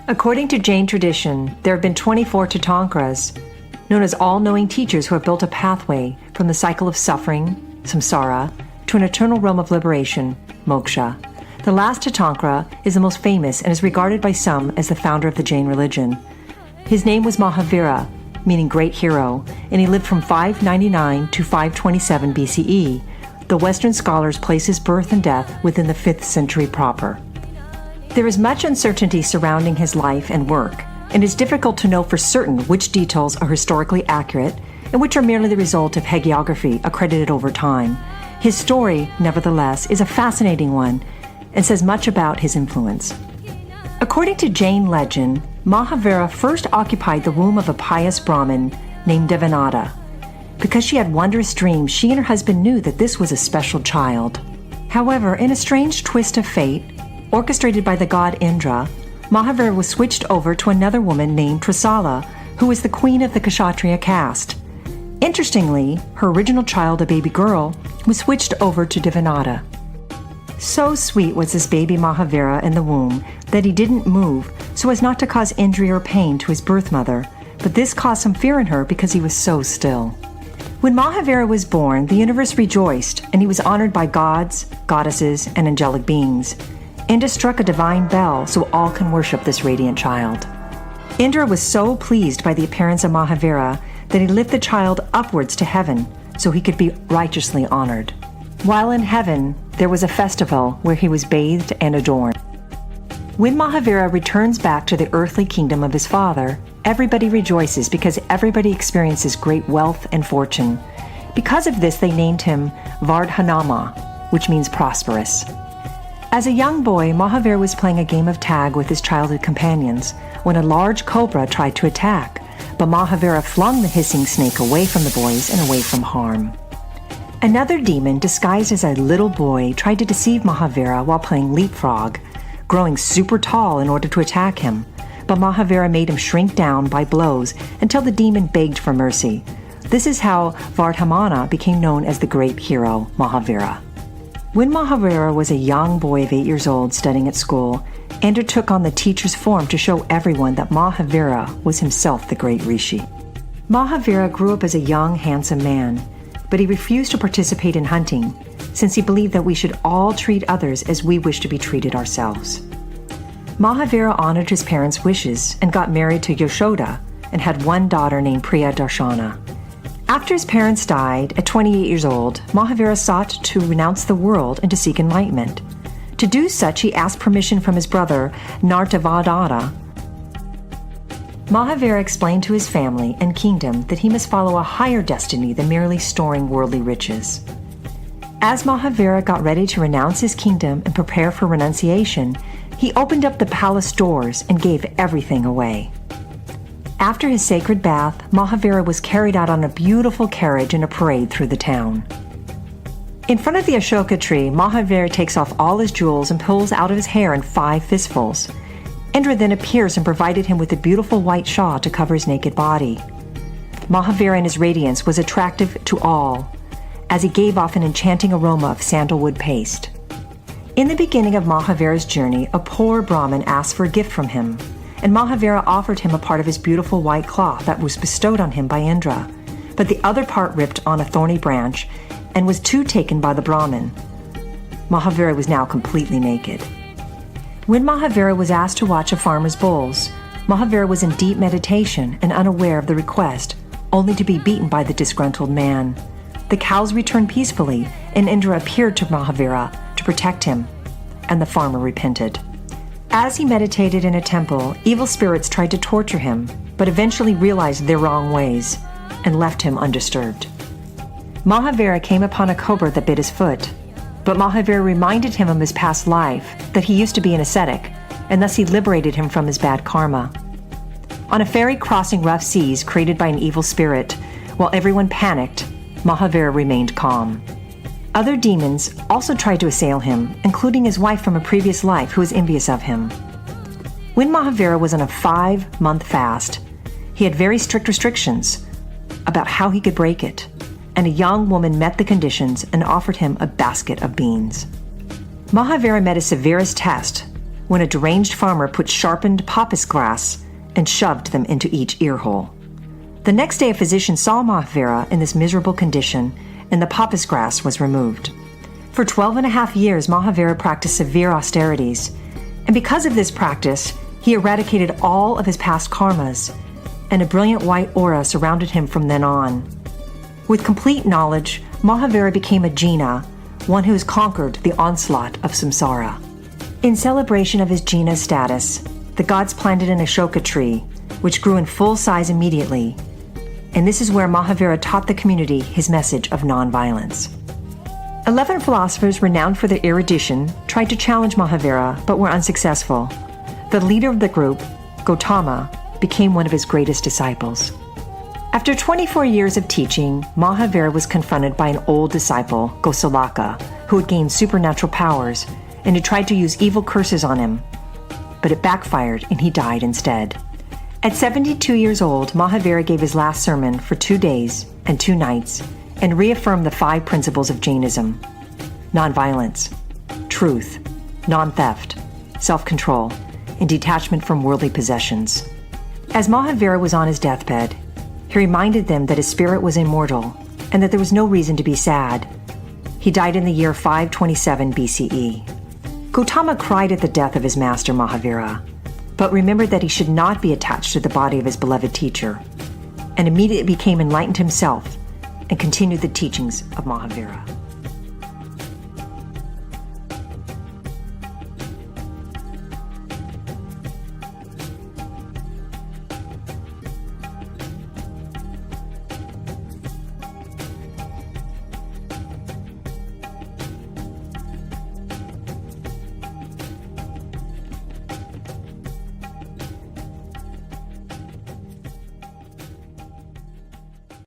According to Jain tradition, there have been 24 Tirthankars, known as all-knowing teachers who have built a pathway from the cycle of suffering, samsara, to an eternal realm of liberation, moksha. The last Tirthankara is the most famous and is regarded by some as the founder of the Jain religion. His name was Mahavira, meaning great hero, and he lived from 599 to 527 BCE. The Western scholars place his birth and death within the 5th century proper. There is much uncertainty surrounding his life and work, and it's difficult to know for certain which details are historically accurate and which are merely the result of hagiography accredited over time. His story, nevertheless, is a fascinating one and says much about his influence. According to Jain legend, Mahavira first occupied the womb of a pious Brahmin named Devanata. Because she had wondrous dreams, she and her husband knew that this was a special child. However, in a strange twist of fate, orchestrated by the god Indra, Mahavira was switched over to another woman named Trisala, who was the queen of the Kshatriya caste. Interestingly, her original child, a baby girl, was switched over to Devanata. So sweet was this baby Mahavira in the womb that he didn't move so as not to cause injury or pain to his birth mother, but this caused some fear in her because he was so still. When Mahavira was born, the universe rejoiced, and he was honored by gods, goddesses, and angelic beings. Indra struck a divine bell so all can worship this radiant child. Indra was so pleased by the appearance of Mahavira that he lifted the child upwards to heaven so he could be righteously honored. While in heaven, there was a festival where he was bathed and adorned. When Mahavira returns back to the earthly kingdom of his father, everybody rejoices because everybody experiences great wealth and fortune. Because of this, they named him Vardhanama, which means prosperous. As a young boy, Mahavira was playing a game of tag with his childhood companions when a large cobra tried to attack, but Mahavira flung the hissing snake away from the boys and away from harm. Another demon, disguised as a little boy, tried to deceive Mahavira while playing leapfrog, growing super tall in order to attack him, but Mahavira made him shrink down by blows until the demon begged for mercy. This is how Vardhamana became known as the great hero, Mahavira. When Mahavira was a young boy of 8 years old studying at school, Indra took on the teacher's form to show everyone that Mahavira was himself the great rishi. Mahavira grew up as a young, handsome man, but he refused to participate in hunting, since he believed that we should all treat others as we wish to be treated ourselves. Mahavira honored his parents' wishes and got married to Yashoda and had one daughter named Priya Darshana. After his parents died, at 28 years old, Mahavira sought to renounce the world and to seek enlightenment. To do such, he asked permission from his brother, Nartavadata. Mahavira explained to his family and kingdom that he must follow a higher destiny than merely storing worldly riches. As Mahavira got ready to renounce his kingdom and prepare for renunciation, he opened up the palace doors and gave everything away. After his sacred bath, Mahavira was carried out on a beautiful carriage in a parade through the town. In front of the Ashoka tree, Mahavira takes off all his jewels and pulls out of his hair in 5 fistfuls. Indra then appears and provided him with a beautiful white shawl to cover his naked body. Mahavira in his radiance was attractive to all, as he gave off an enchanting aroma of sandalwood paste. In the beginning of Mahavira's journey, a poor Brahmin asked for a gift from him, and Mahavira offered him a part of his beautiful white cloth that was bestowed on him by Indra, but the other part ripped on a thorny branch and was too taken by the Brahmin. Mahavira was now completely naked. When Mahavira was asked to watch a farmer's bulls, Mahavira was in deep meditation and unaware of the request, only to be beaten by the disgruntled man. The cows returned peacefully, and Indra appeared to Mahavira to protect him, and the farmer repented. As he meditated in a temple, evil spirits tried to torture him, but eventually realized their wrong ways and left him undisturbed. Mahavira came upon a cobra that bit his foot, but Mahavira reminded him of his past life, that he used to be an ascetic, and thus he liberated him from his bad karma. On a ferry crossing rough seas created by an evil spirit, while everyone panicked, Mahavira remained calm. Other demons also tried to assail him, including his wife from a previous life who was envious of him. When Mahavira was on a 5-month fast, he had very strict restrictions about how he could break it, and a young woman met the conditions and offered him a basket of beans. Mahavira met his severest test when a deranged farmer put sharpened pappus grass and shoved them into each ear hole. The next day, a physician saw Mahavira in this miserable condition, and the pappus grass was removed. For 12 and a half years, Mahavira practiced severe austerities, and because of this practice, he eradicated all of his past karmas, and a brilliant white aura surrounded him from then on. With complete knowledge, Mahavira became a Jaina, one who has conquered the onslaught of samsara. In celebration of his Jaina status, the gods planted an Ashoka tree, which grew in full size immediately, and this is where Mahavira taught the community his message of nonviolence. 11 philosophers renowned for their erudition tried to challenge Mahavira, but were unsuccessful. The leader of the group, Gautama, became one of his greatest disciples. After 24 years of teaching, Mahavira was confronted by an old disciple, Gosalaka, who had gained supernatural powers and who tried to use evil curses on him. But it backfired and he died instead. At 72 years old, Mahavira gave his last sermon for 2 days and 2 nights and reaffirmed the 5 principles of Jainism: nonviolence, truth, non-theft, self-control, and detachment from worldly possessions. As Mahavira was on his deathbed, he reminded them that his spirit was immortal and that there was no reason to be sad. He died in the year 527 BCE. Gautama cried at the death of his master Mahavira, but remembered that he should not be attached to the body of his beloved teacher, and immediately became enlightened himself and continued the teachings of Mahavira.